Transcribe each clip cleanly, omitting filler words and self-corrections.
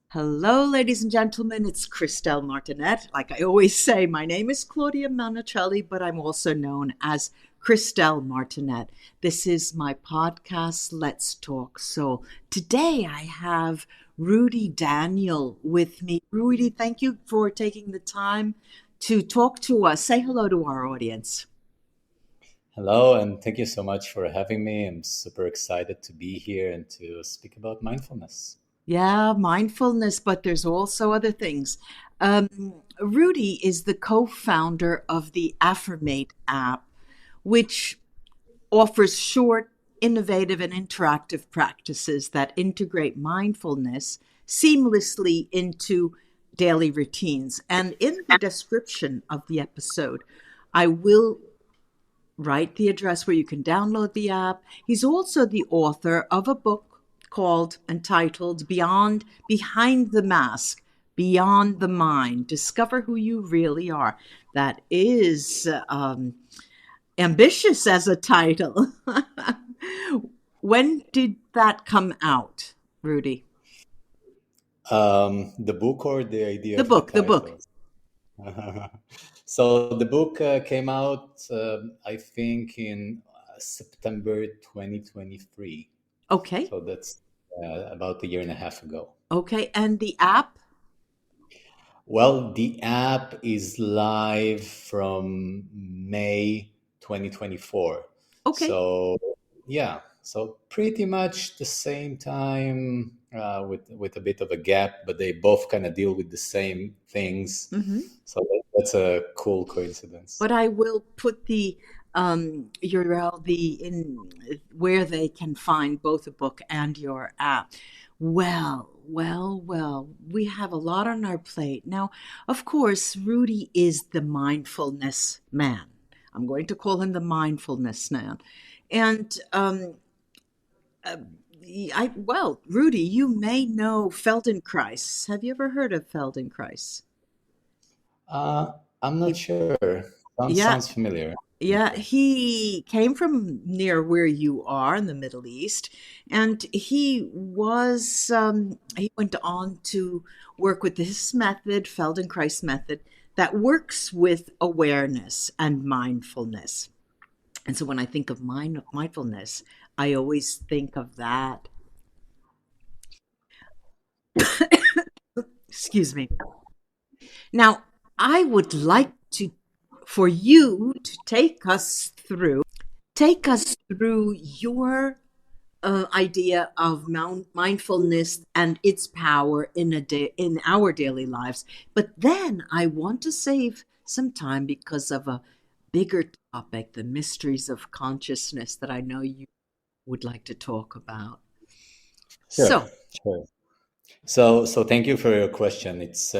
Hello, ladies and gentlemen. It's Christelle Martinet. Like I always say, my name is Claudia Manicelli, but I'm also known as Christelle Martinet. This is my podcast, Let's Talk Soul. Today I have Rudy Daniel with me. Rudy, thank you for taking the time to talk to us. Say hello to our audience. Hello, and thank you so much for having me. I'm super excited to be here and to speak about mindfulness. Yeah, mindfulness, but there's also other things. Rudy is the co-founder of the Affirmate app, which offers short, innovative, and interactive practices that integrate mindfulness seamlessly into daily routines. And in the description of the episode, I will write the address where you can download the app. He's also the author of a book entitled Behind the Mask, Beyond the Mind, Discover Who You Really Are. That is ambitious as a title. When did that come out, Rudy? The book or the idea The of the book, the book. title? So the book came out, I think, in September 2023. Okay. So that's about a year and a half ago. Okay. And the app? Well, the app is live from May 2024. Okay. So yeah, so pretty much the same time with a bit of a gap, but they both kind of deal with the same things. Mm-hmm. So that's a cool coincidence. But I will put the URL in where they can find both the book and your app. Well, we have a lot on our plate. Now, of course, Rudy is the mindfulness man. I'm going to call him the mindfulness man. And Rudy, you may know Feldenkrais. Have you ever heard of Feldenkrais? I'm not sure. Yeah, Sounds familiar. Yeah, he came from near where you are in the Middle East, and he went on to work with this method, Feldenkrais method, that works with awareness and mindfulness. And so when I think of mindfulness, I always think of that. Excuse me. Now, I would like for you to take us through your idea of mindfulness and its power in our daily lives. But then I want to save some time because of a bigger topic, the mysteries of consciousness that I know you would like to talk about. Sure, So, sure. So thank you for your question. It's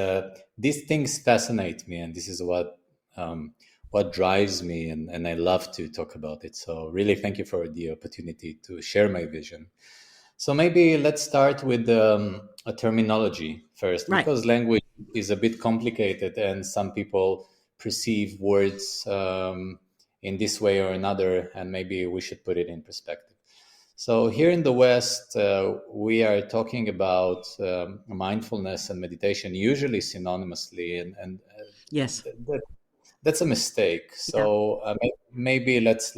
these things fascinate me, and this is what drives me, and I love to talk about it. So really, thank you for the opportunity to share my vision. So maybe let's start with a terminology first, right. because language is a bit complicated, and some people perceive words in this way or another, and maybe we should put it in perspective. So here in the West, we are talking about mindfulness and meditation usually synonymously, and Yes. that's a mistake. Yeah. So maybe let's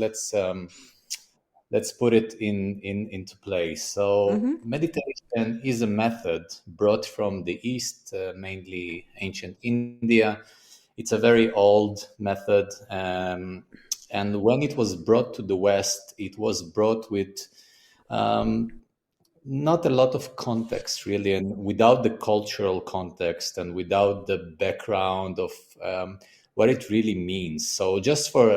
put it into place. So Mm-hmm. meditation is a method brought from the East, mainly ancient India. It's a very old method, and when it was brought to the West, it was brought with not a lot of context really, and without the cultural context and without the background of what it really means. So just for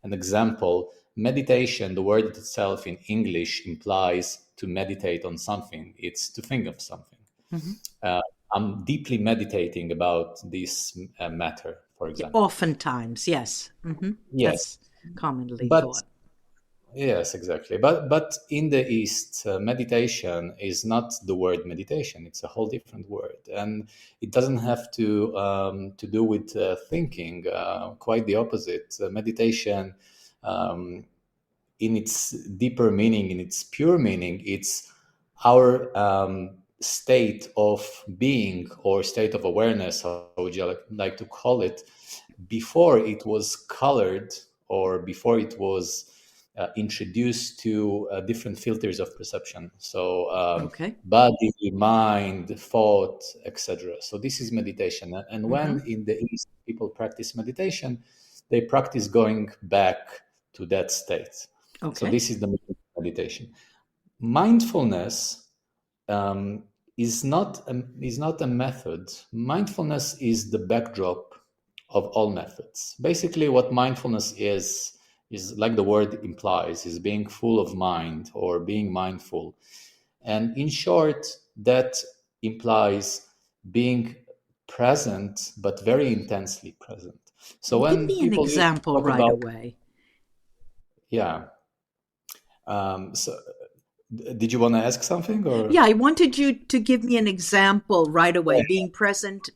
an example, meditation, the word itself in English implies to meditate on something. It's to think of something. Mm-hmm. uh, I'm deeply meditating about this matter, for Yeah, example. oftentimes, yes. Mm-hmm. Yes, That's commonly but thought. yes, exactly. But in the East, meditation is not the word meditation. It's a whole different word, and it doesn't have to do with thinking. Quite the opposite. Meditation, um, in its deeper meaning, in its pure meaning, it's our state of being or state of awareness, how would you like to call it, before it was colored or before it was introduced to different filters of perception. So Okay. body, mind, thought, etc. So this is meditation. And Mm-hmm. when in the East people practice meditation, they practice going back to that state. So Okay. this is the meditation. Mindfulness um, is not a method. Mindfulness is the backdrop of all methods. Basically, what mindfulness is like the word implies, is being full of mind or being mindful. And in short, that implies being present, but very intensely present. So Give when me an people used to example talk right about, away. yeah, so did you want to ask something or? Yeah, I wanted you to give me an example right away, being present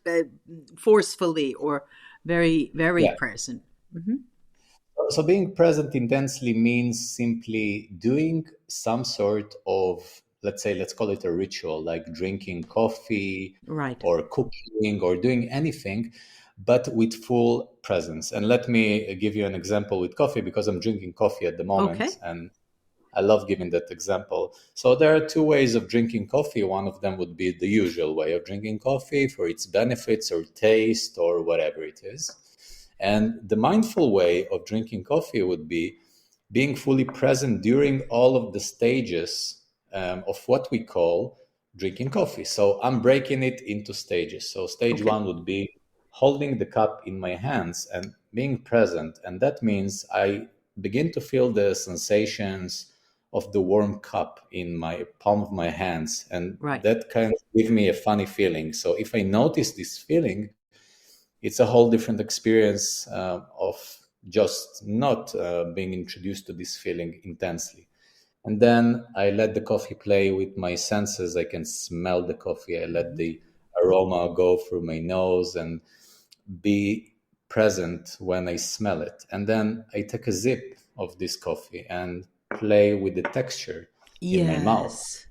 forcefully or very, very Yeah. present. Hmm. So being present intensely means simply doing some sort of, let's say, let's call it a ritual, like drinking coffee Right. or cooking or doing anything, but with full presence. And let me give you an example with coffee because I'm drinking coffee at the moment Okay. and I love giving that example. So there are two ways of drinking coffee. One of them would be the usual way of drinking coffee for its benefits or taste or whatever it is. And the mindful way of drinking coffee would be being fully present during all of the stages of what we call drinking coffee. So I'm breaking it into stages. So stage Okay. one would be holding the cup in my hands and being present. And that means I begin to feel the sensations of the warm cup in my palm of my hands. And Right. that kind of give me a funny feeling. So if I notice this feeling, it's a whole different experience of just not being introduced to this feeling intensely. And then I let the coffee play with my senses. I can smell the coffee. I let Hmm. the aroma go through my nose and be present when I smell it. And then I take a sip of this coffee and play with the texture in my mouth. Yes.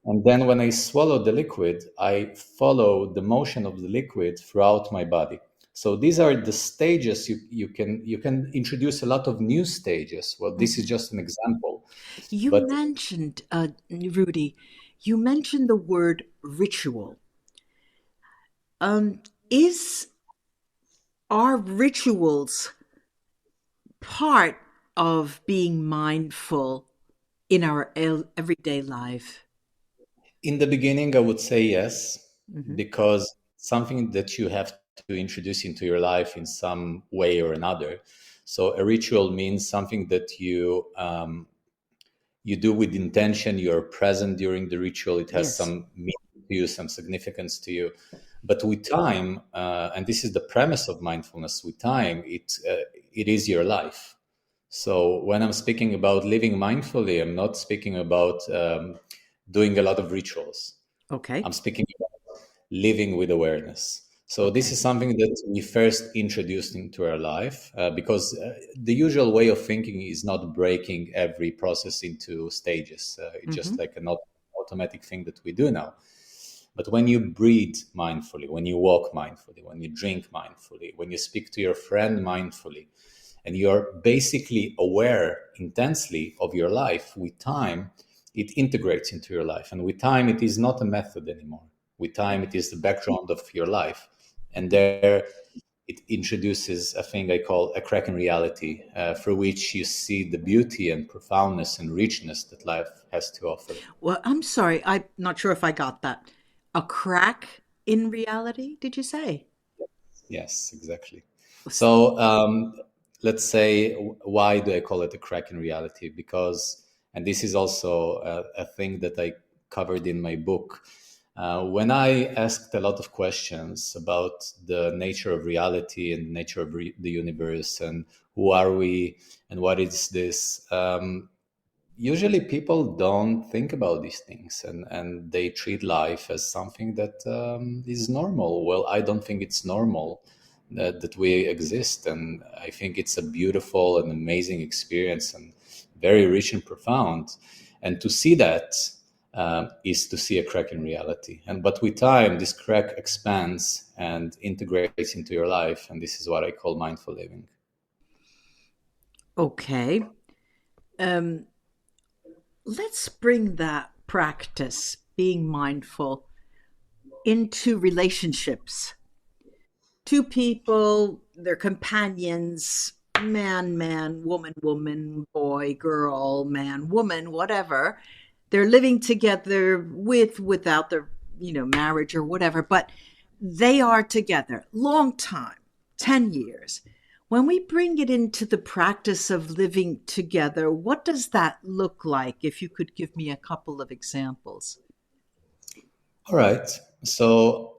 And then when I swallow the liquid, I follow the motion of the liquid throughout my body. So these are the stages you can introduce a lot of new stages. Well, this is Hmm. just an example, You but mentioned, Rudy, you mentioned the word ritual. Is Are rituals part of being mindful in our everyday life? in the beginning, I would say yes, Hmm. because something that you have to introduce into your life in some way or another. So a ritual means something that you do with intention. You're present during the ritual. It has Yes. some meaning to you, some significance to you. But with time, and this is the premise of mindfulness, with time, it is your life. So when I'm speaking about living mindfully, I'm not speaking about doing a lot of rituals. Okay. I'm speaking about living with awareness. So this Okay. is something that we first introduced into our life because the usual way of thinking is not breaking every process into stages. It's Hmm. just like an automatic thing that we do now. But when you breathe mindfully, when you walk mindfully, when you drink mindfully, when you speak to your friend mindfully, and you're basically aware intensely of your life, with time, it integrates into your life. And with time, it is not a method anymore. With time, it is the background of your life. And Hmm. there, it introduces a thing I call a crack in reality, through which you see the beauty and profoundness and richness that life has to offer. Well, I'm sorry. I'm not sure if I got that. A crack in reality, did you say? Yes, exactly. Was- So let's say, why do I call it a crack in reality? Because, and this is also a thing that I covered in my book, when I asked a lot of questions about the nature of reality and the nature of the universe and who are we and what is this, usually people don't think about these things and they treat life as something that is normal. Well, I don't think it's normal that we exist. And I think it's a beautiful and amazing experience and very rich and profound. And to see that is to see a crack in reality. And but with time, this crack expands and integrates into your life, and this is what I call mindful living. Okay. Um, let's bring that practice, being mindful, into relationships. Two people, their companions, man, man, woman, woman, boy, girl, man, woman, whatever. They're living together with, without their, marriage or whatever, but they are together. Long time, 10 years. When we bring it into the practice of living together, what does that look like? If you could give me a couple of examples. All right. So,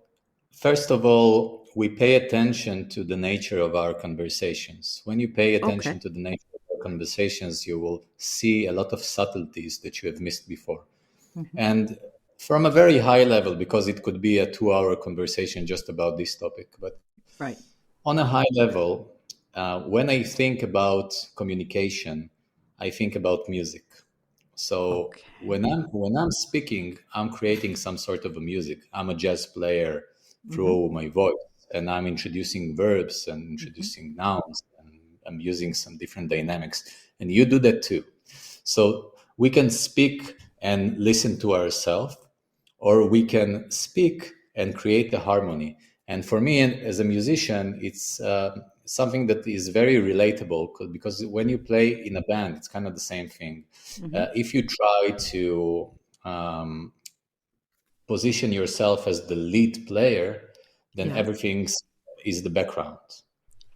first of all, we pay attention to the nature of our conversations. When you pay attention Okay. to the nature of our conversations, you will see a lot of subtleties that you have missed before. Hmm. And from a very high level, because it could be a 2 hour conversation just about this topic, but Right. on a high level, when I think about communication, I think about music. So Okay. when I'm speaking, I'm creating some sort of a music. I'm a jazz player Hmm. through my voice, and I'm introducing verbs and Hmm. introducing nouns, and I'm using some different dynamics. And you do that too. So we can speak and listen to ourselves, or we can speak and create the harmony. And for me, as a musician, it's something that is very relatable because when you play in a band, it's kind of the same thing. Hmm. If you try to um, position yourself as the lead player, then Yeah. everything is the background.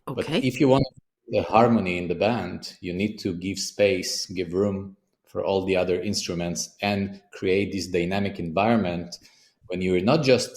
But Okay. if you want the harmony in the band, you need to give space, give room for all the other instruments, and create this dynamic environment when you're not just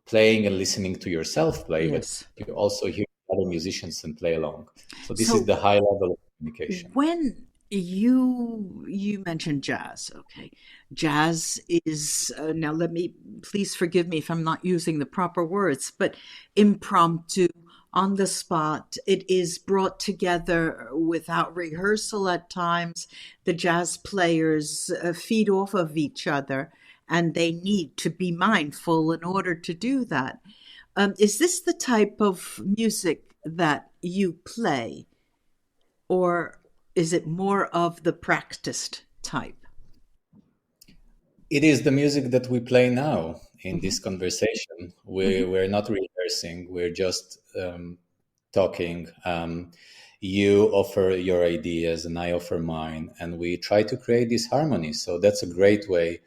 playing and listening to yourself play, but Yes. you also hear other musicians and play along. So this is So the high level of communication. when you mentioned jazz, okay, jazz is now let me please forgive me if I'm not using the proper words, but impromptu, on the spot. It is brought together without rehearsal at times. The jazz players feed off of each other, and they need to be mindful in order to do that. Is this the type of music that you play? Or is it more of the practiced type? It is the music that we play now in Hmm. this conversation. Hmm. We're not rehearsing, we're just talking. You offer your ideas and I offer mine, and we try to create this harmony. So that's a great way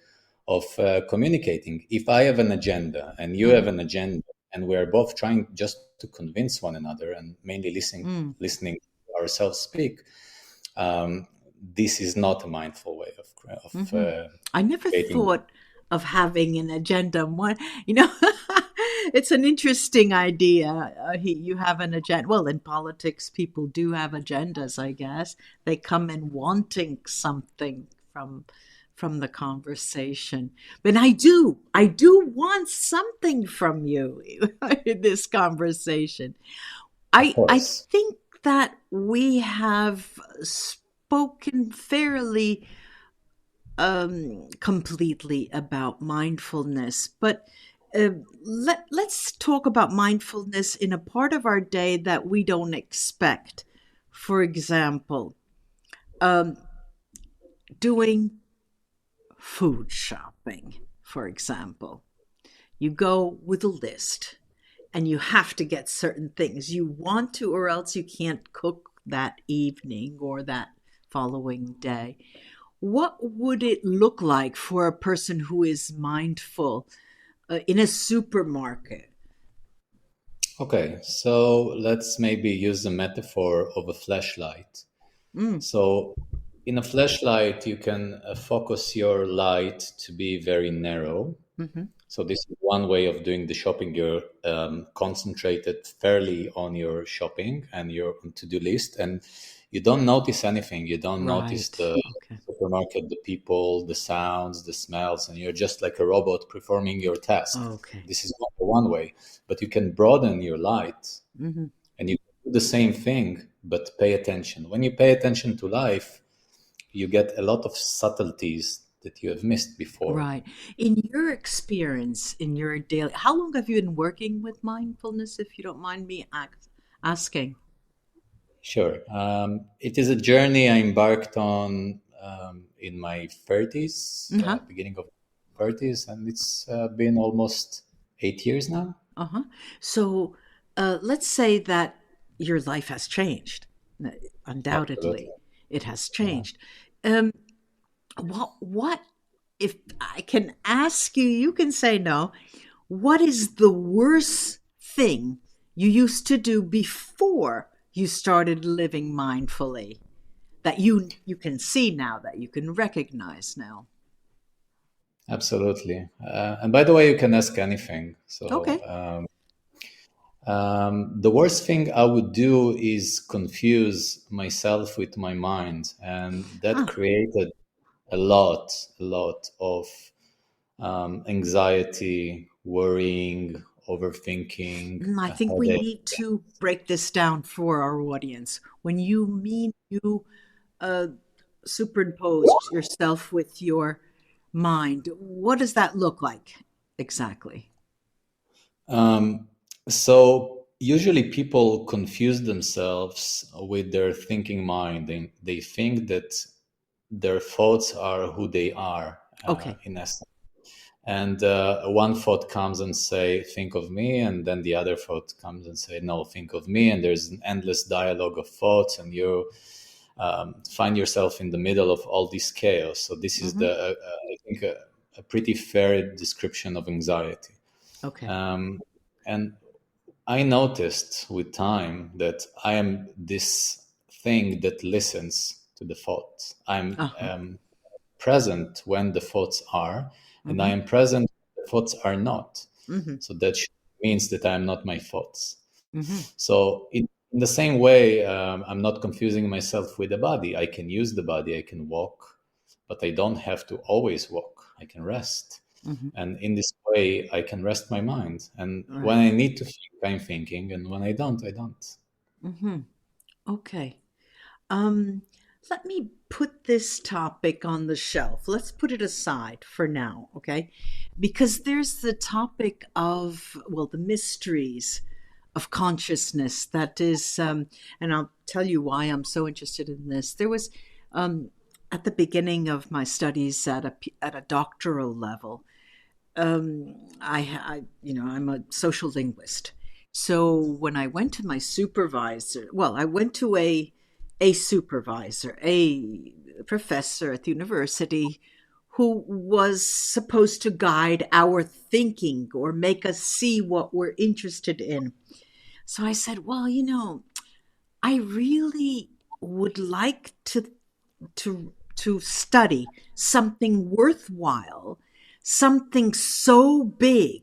of communicating. If I have an agenda and you have Hmm. an agenda, and we're both trying just to convince one another and mainly Mm. listening to ourselves speak, um, this is not a mindful way of Hmm. I never creating. thought of having an agenda. One, you know, it's an interesting idea. You have an agenda. Well, in politics, people do have agendas. I guess they come in wanting something from the conversation. But I do want something from you in this conversation. Of I course. think that we have spoken fairly completely about mindfulness, but let's talk about mindfulness in a part of our day that we don't expect. For example, um, doing food shopping, for example. You go with a list and you have to get certain things. You want to, or else you can't cook that evening or that following day. What would it look like for a person who is mindful in a supermarket? Okay, so let's maybe use the metaphor of a flashlight. Mm, So, in a flashlight, you can focus your light to be very narrow. hmm. So, this is one way of doing the shopping. You're concentrated fairly on your shopping and your to do list, and you don't notice anything. You don't notice Right. the Okay. supermarket, the people, the sounds, the smells, and you're just like a robot performing your task. Okay. This is one way, but you can broaden your light Hmm. and you do the same thing, but pay attention. When you pay attention to life, you get a lot of subtleties that you have missed before. Right. In your experience, in your daily, how long have you been working with mindfulness, if you don't mind me asking? Sure. It is a journey I embarked on in my 30s, Uh-huh. beginning of 30s, and it's been almost 8 years now. Uh-huh. So, let's say that your life has changed. Uh, Absolutely. Undoubtedly, it has Yeah. changed. Um, what, if I can ask you, you can say no. What is the worst thing you used to do before you started living mindfully that you can see now, that you can recognize now? Absolutely. And by the way, you can ask anything. So, Okay. the worst thing I would do is confuse myself with my mind, and that Huh. created a lot of anxiety, worrying, overthinking, I a think we headache. need to break this down for our audience. When you mean you uh, superimposed yourself with your mind, what does that look like exactly? Um, so usually people confuse themselves with their thinking mind. They think that their thoughts are who they are Okay. in essence. And one thought comes and say, think of me, and then the other thought comes and say, no, think of me, and there's an endless dialogue of thoughts, and you find yourself in the middle of all this chaos. So this is Mm-hmm. I think a pretty fair description of anxiety. Okay. um, and I noticed with time that I am this thing that listens to the thoughts. I'm Uh-huh. present when the thoughts are, and I Mm-hmm. am present when the thoughts are not. Mm-hmm. So that means that I am not my thoughts. Mm-hmm. So in the same way, I'm not confusing myself with the body. I can use the body, I can walk, but I don't have to always walk. I can rest. Mm-hmm. And in this way, I can rest my mind. And when Right. I need to think, I'm thinking. And when I don't, I don't. Mm-hmm. Okay. Um, Let me put this topic on the shelf. Let's put it aside for now, okay? Because there's the topic of, well, the mysteries of consciousness that is, and I'll tell you why I'm so interested in this. There was, um, at the beginning of my studies at a doctoral level, I'm a social linguist. So when I went to my supervisor, well, I went to a supervisor, a professor at the university who was supposed to guide our thinking or make us see what we're interested in. So I said, well, I really would like to study something worthwhile, something so big,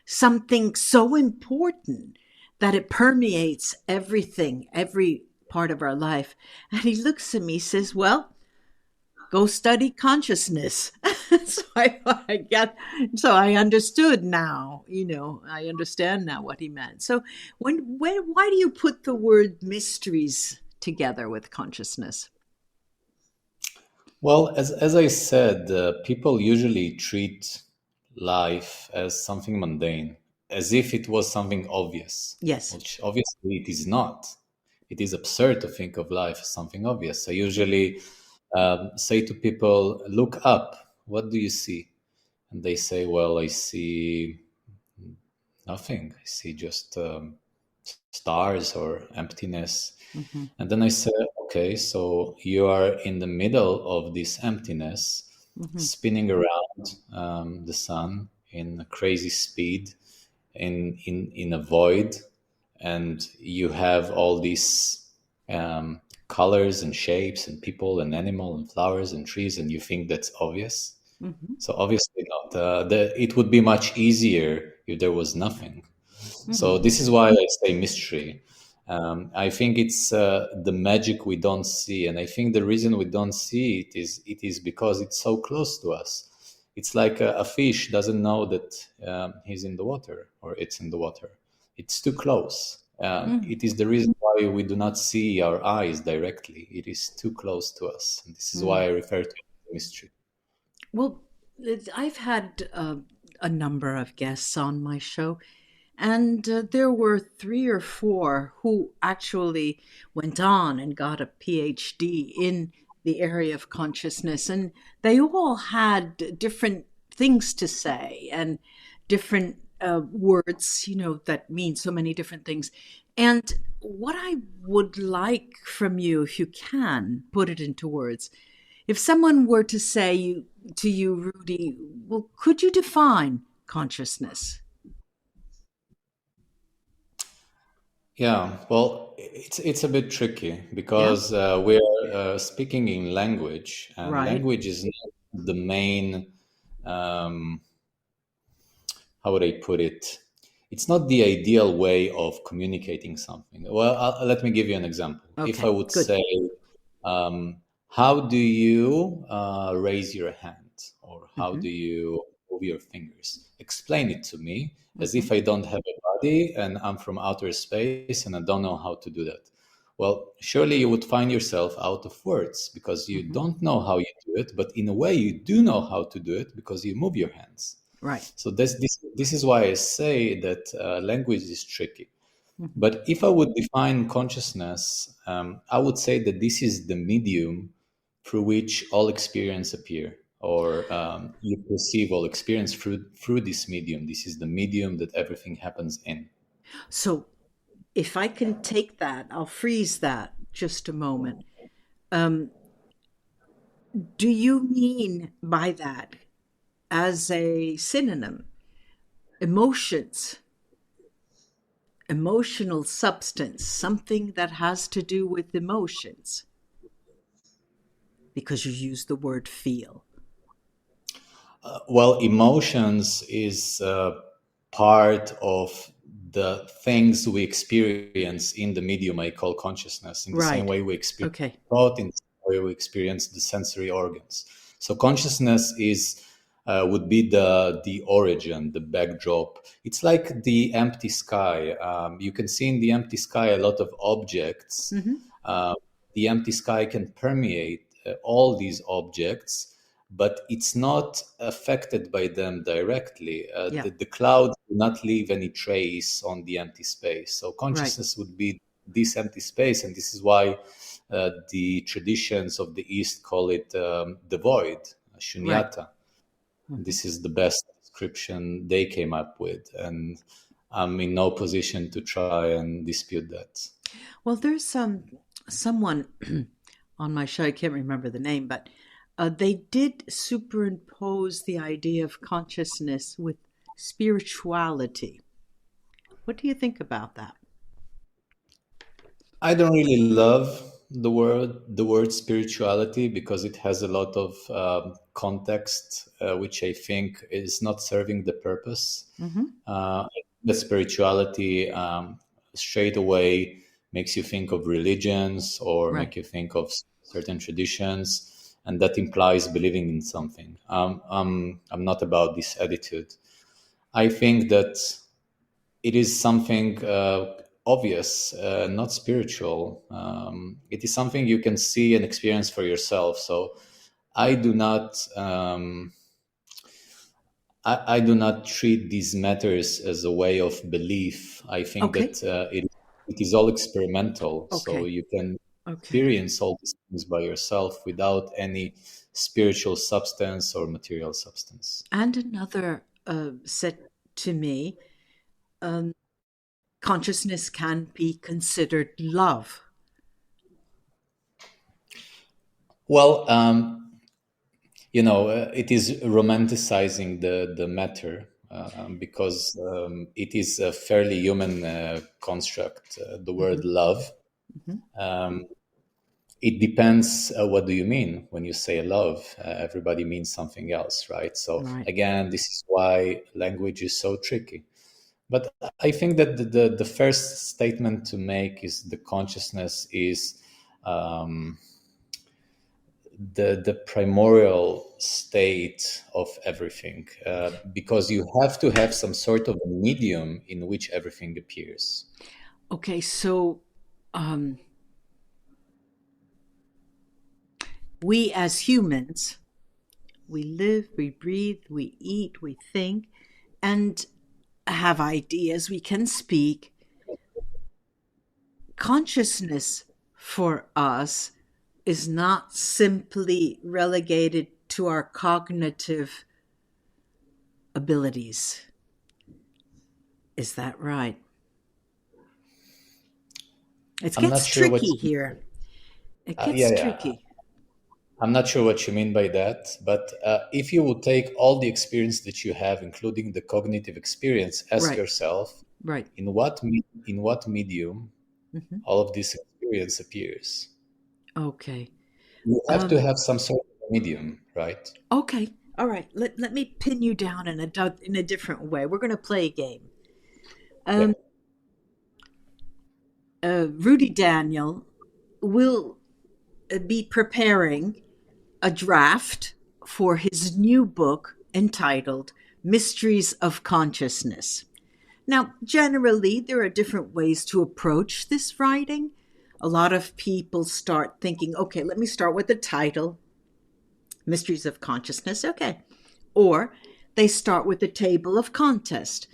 something so important that it permeates everything, every part of our life. And he looks at me, says, well, go study consciousness. So I understood now, I understand now what he meant. So why do you put the word mysteries together with consciousness? Well, as I said, people usually treat life as something mundane, as if it was something obvious, Yes. which obviously it is not. It is absurd to think of life as something obvious. I usually say to people, look up. What do you see? And they say, well, I see nothing. I see just stars or emptiness. Hmm. And then I said, okay, so you are in the middle of this emptiness, Hmm. spinning around the sun in a crazy speed, in a void, and you have all these colors and shapes and people and animal and flowers and trees, and you think that's obvious. Hmm. So obviously not. It would be much easier if there was nothing. Hmm. So this is why I say mystery. I think it's the magic we don't see, and I think the reason we don't see it is because it's so close to us. It's like a fish doesn't know that he's in the water or it's in the water. It's too close. Hmm. It is the reason why we do not see our eyes directly. It is too close to us, and this is why I refer to it as mystery. Well, I've had a number of guests on my show, and there were three or four who actually went on and got a PhD in the area of consciousness, and they all had different things to say and different words, that mean so many different things. And what I would like from you, if you can put it into words, if someone were to say to you, Rudy, well, could you define consciousness? Yeah, well, it's a bit tricky Yeah, because we're speaking in language, and right. language is not the main. Um, how would I put it? It's not the ideal way of communicating something. Well, let me give you an example. If I Okay, would good. say, how do you raise your hand, or how Mm-hmm, do you move your fingers? Explain it to me as mm-hmm, if I don't have a body and I'm from outer space and I don't know how to do that. Well, surely you would find yourself out of words because you mm-hmm. don't know how you do it, but in a way you do know how to do it because you move your hands. Right. So this is why I say that language is tricky. Mm-hmm. But if I would define consciousness, I would say that this is the medium through which all experience appear, or you perceive all experience through this medium. This is the medium that everything happens in. So if I can take that, I'll freeze that just a moment. Um, do you mean by that as a synonym emotions, emotional substance, something that has to do with emotions? Because you use the word feel. Well, emotions is part of the things we experience in the medium I call consciousness, in the same Right. way we experience Okay. thought, in the same way we experience the sensory organs. So consciousness is would be the origin, the backdrop. It's like the empty sky. You can see in the empty sky a lot of objects. Mm-hmm. Uh, the empty sky can permeate all these objects, but it's not affected by them directly. Yeah. The clouds do not leave any trace on the empty space. So Right. consciousness would be this empty space, and this is why the traditions of the East call it the void, Right. shunyata. Mhm. This is the best description they came up with, and I'm in no position to try and dispute that. Well, there's someone on my show. I can't remember the name, but they did superimpose the idea of consciousness with spirituality. What do you think about that? I don't really love the word spirituality because it has a lot of context, which I think is not serving the purpose. Mm-hmm. Uh, the spirituality straight away makes you think of religions or Right. make you think of certain traditions, and that implies believing in something. I'm not about this attitude. I think that it is something obvious, not spiritual. It is something you can see and experience for yourself. So I do not. I do not treat these matters as a way of belief. I think Okay. that it is all experimental. So Okay. you can Okay. experience all these things by yourself without any spiritual substance or material substance. And another said to me, consciousness can be considered love. Well, it is romanticizing the matter because it is a fairly human construct. The Mm-hmm. word love. Mm-hmm. Um, it depends. What do you mean when you say love? Everybody means something else, right? So Right. again, this is why language is so tricky. But I think that the first statement to make is the consciousness is um, the primordial state of everything, because you have to have some sort of a medium in which everything appears. Okay. So, um, we as humans We live, we breathe, we eat, we think, and have ideas. We can speak. Consciousness for us is not simply relegated to our cognitive abilities. Is that right? It I'm not gets sure what. tricky here. It gets Yeah, yeah. tricky. I'm not sure what you mean by that, but if you would take all the experience that you have, including the cognitive experience, ask Right, yourself right. in what medium Hmm. all of this experience appears. Okay. You have to Um, have some sort of medium, right? okay. All right. Let me pin you down in a different way. We're going to play a game. Yeah. Um, Rudy Daniel will be preparing a draft for his new book entitled Mysteries of Consciousness. Now, generally, there are different ways to approach this writing. A lot of people start thinking, okay, let me start with the title, Mysteries of Consciousness. Okay. Or they start with the table of context.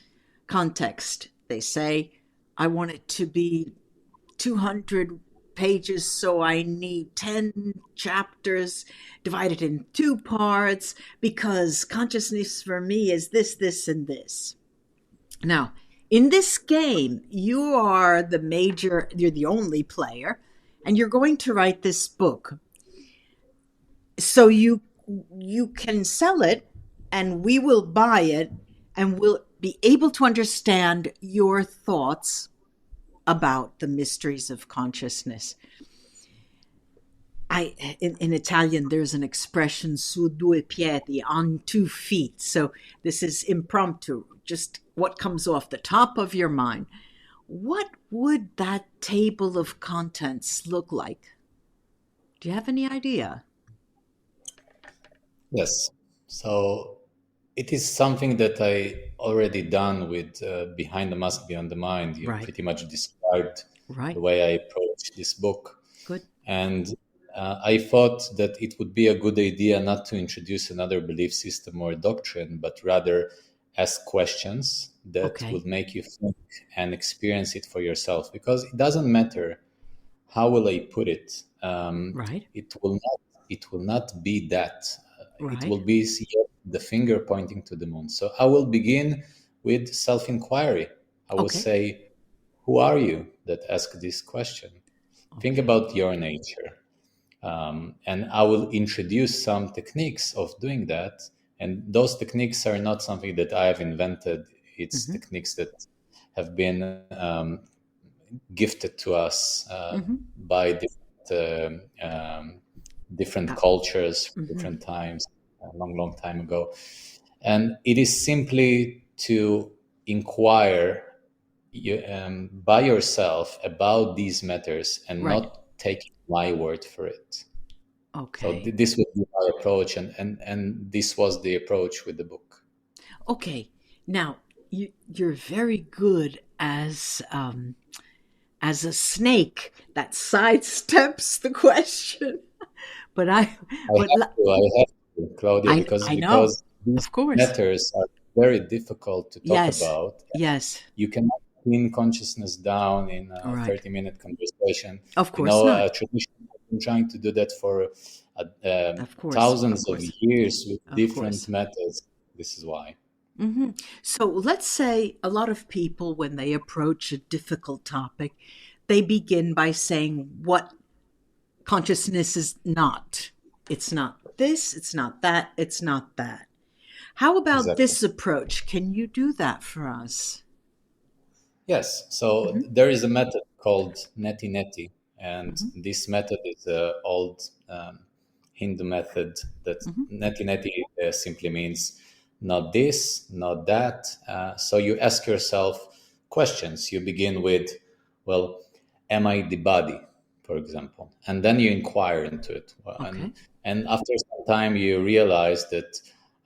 They say, I want it to be 200 pages, so I need 10 chapters divided in two parts because consciousness for me is this, this, and this. Now, in this game, you're the only player, and you're going to write this book. So you can sell it and we will buy it and we'll be able to understand your thoughts about the mysteries of consciousness. In Italian there's an expression su due piedi, on 2 feet. So this is impromptu, just what comes off the top of your mind. What would that table of contents look like? Do you have any idea? Yes. So it is something that I already done with Behind the Mask, Beyond the Mind. You Right, pretty much described right. the way I approach this book. Good. And I thought that it would be a good idea not to introduce another belief system or doctrine, but rather ask questions that Okay. would make you think and experience it for yourself. Because it doesn't matter how will I put it. Right, It will not. It will not be that. It right. will be the finger pointing to the moon. So I will begin with self-inquiry. I will Okay, say, "Who are you that ask this question? Think okay. about your nature." And I will introduce some techniques of doing that. And those techniques are not something that I have invented. It's Mm-hmm, techniques that have been gifted to us mm-hmm. by different cultures, Mm-hmm. different times, a long, long time ago. And it is simply to inquire by yourself about these matters and Right. not take my word for it. So Okay. this would be my approach, and this was the approach with the book. Okay. Now you're very good as a snake that sidesteps the question. But I have to, Claudia, I know, because these of course. matters are very difficult to talk Yes, about. yes. You cannot pin consciousness down in All a right. 30-minute conversation. Of course not. Tradition has been trying to do that for Of course, of thousands of course, years with of different course. methods. This is why. Hmm. So let's say a lot of people, when they approach a difficult topic, they begin by saying what consciousness is not. It's not this, it's not that, it's not that. How about Exactly. this approach? Can you do that for us? Yes. So Hmm. there is a method called neti neti, and Hmm. this method is an old Hindu method. That Hmm. neti neti simply means not this, not that. So you ask yourself questions. You begin with, well, am I the body, for example, and then you inquire into it. Okay. And after some time, you realize that.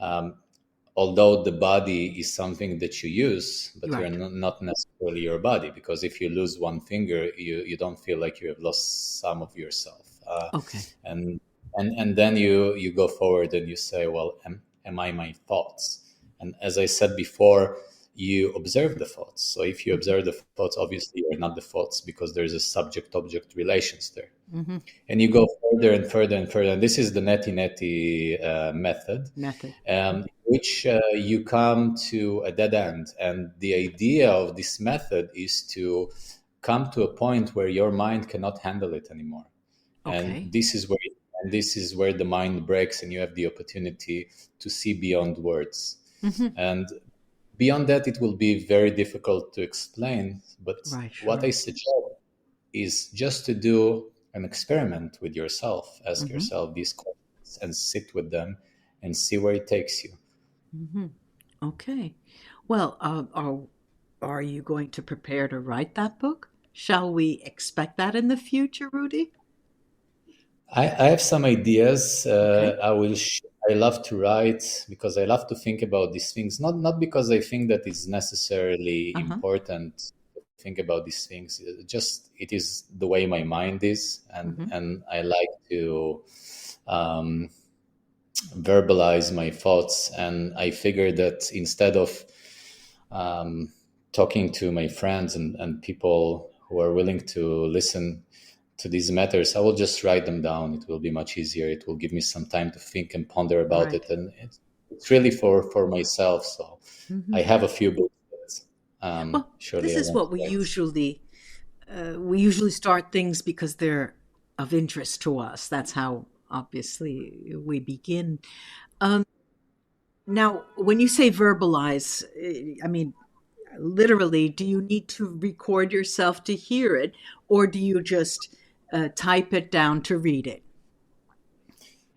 Um, Although the body is something that you use, but you're Right. not necessarily your body, because if you lose one finger, you don't feel like you have lost some of yourself. Okay. And and then you go forward and you say, well, am I my thoughts? And as I said before, you observe the thoughts. So if you observe the thoughts, obviously you're not the thoughts, because there's a subject object relations there. Mm-hmm. And you go further and further and further, and this is the neti method, Method. which you come to a dead end. And the idea of this method is to come to a point where your mind cannot handle it anymore. And Okay. this is where the mind breaks, and you have the opportunity to see beyond words. Mm-hmm. And beyond that, it will be very difficult to explain. But Right, what sure. I suggest is just to do an experiment with yourself. Ask Mm-hmm. yourself these questions and sit with them and see where it takes you. Mm-hmm. Okay. Well, are you going to prepare to write that book? Shall we expect that in the future, Rudy? I have some ideas. Okay. I love to write because I love to think about these things. Not because I think that it's necessarily Uh-huh. important to think about these things. Just it is the way my mind is, Mm-hmm. and I like to um, verbalize my thoughts. And I figure that instead of um, talking to my friends and people who are willing to listen to these matters, I will just write them down. It will be much easier. It will give me some time to think and ponder about Right. it. And it's really for myself. So Mm-hmm. I have a few books that Well, surely this I is want what to write. we usually start things because they're of interest to us. That's how obviously we begin. Um, Now, when you say verbalize, I mean, literally, do you need to record yourself to hear it, or do you just type it down to read it?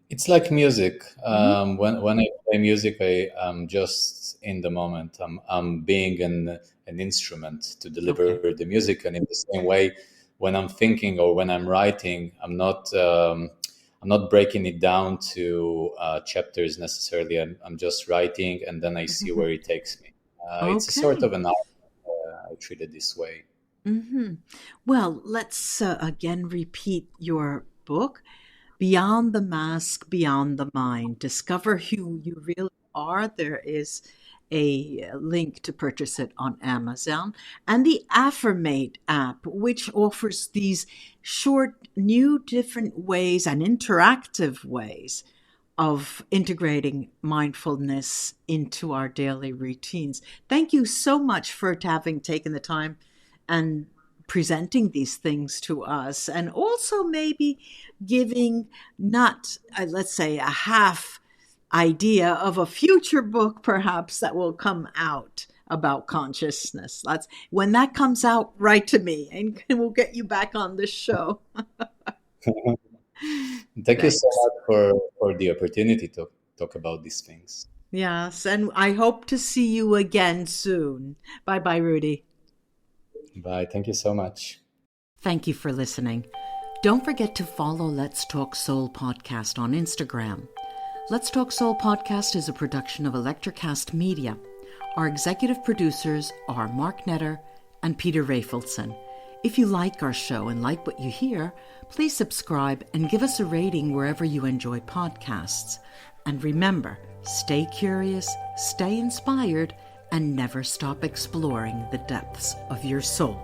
It's like music. Hmm. When I play music, I'm just in the moment. I'm being an instrument to Okay. deliver the music, and in the same way, when I'm thinking or when I'm writing, I'm not breaking it down to chapters necessarily. I'm just writing, and then I see Hmm. where it takes me. It's a sort Okay. of an art. I treat it this way. Hmm. Well, let's again repeat your book, Beyond the Mask, Beyond the Mind. Discover who you really are. There is a link to purchase it on Amazon. And the Affirmate app, which offers these short, new, different ways and interactive ways of integrating mindfulness into our daily routines. Thank you so much for having taken the time and presenting these things to us, and also maybe giving not, let's say, a half idea of a future book perhaps that will come out about consciousness. That's when that comes out, write to me and we'll get you back on this show. Thank you so Thanks. much for the opportunity to talk about these things. Yes, and I hope to see you again soon. Bye bye, Rudy. Bye. Thank you so much. Thank you for listening. Don't forget to follow Let's Talk Soul podcast on Instagram. Let's Talk Soul podcast is a production of Electrocast Media. Our executive producers are Mark Netter and Peter Rafelson. If you like our show and like what you hear, please subscribe and give us a rating wherever you enjoy podcasts. And remember, stay curious, stay inspired, and never stop exploring the depths of your soul.